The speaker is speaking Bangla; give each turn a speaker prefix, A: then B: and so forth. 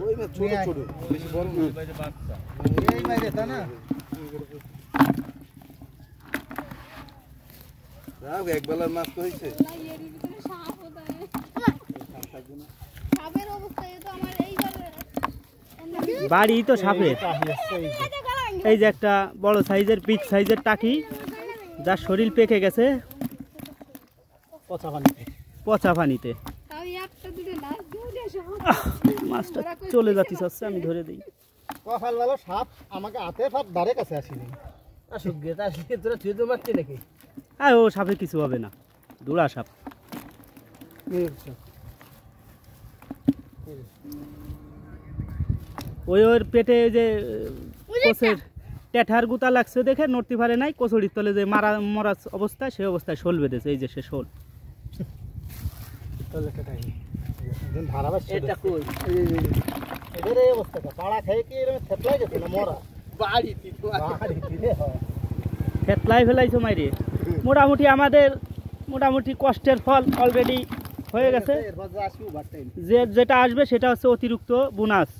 A: ওই মাছ ছোট ছোট বেশি বড় না বাইরে বাচ্চা এই বাইরে তা না রাও এক বেলার মাছ তো হইছে না এর ভিতরে সাপ ওদায় সাপের অবস্থা এই তো আমার এই
B: বাড়ি তো সাপের এই যে একটা বড় সাইজের পিচ সাইজের টাকি যার শরীর পেকে গেছে পচা পানিতে মাছটা চলে যাচ্ছে আমি ধরে দিই
A: কপাল ভালো সাপ আমাকে হাতে সাপ ধারে কাছে আসেনি আসুক গে তা আসলে তোরা তুই তো মারছিস নাকি
B: আর ও সাপে কিছু হবে না দুড়া সাপ ওই ওর পেটে যে কোষের টেঠার গুতা লাগছে দেখে নড়তে পারে নাই কচুরির তলে যে মরা অবস্থা সেই অবস্থায় শোল বেঁধেছে এই যে সে শোল থেতলাই ফেলাইছো মাইরে মোটামুটি আমাদের মোটামুটি কষ্টের ফল অলরেডি হয়ে গেছে যেটা আসবে সেটা হচ্ছে অতিরিক্ত বোনাস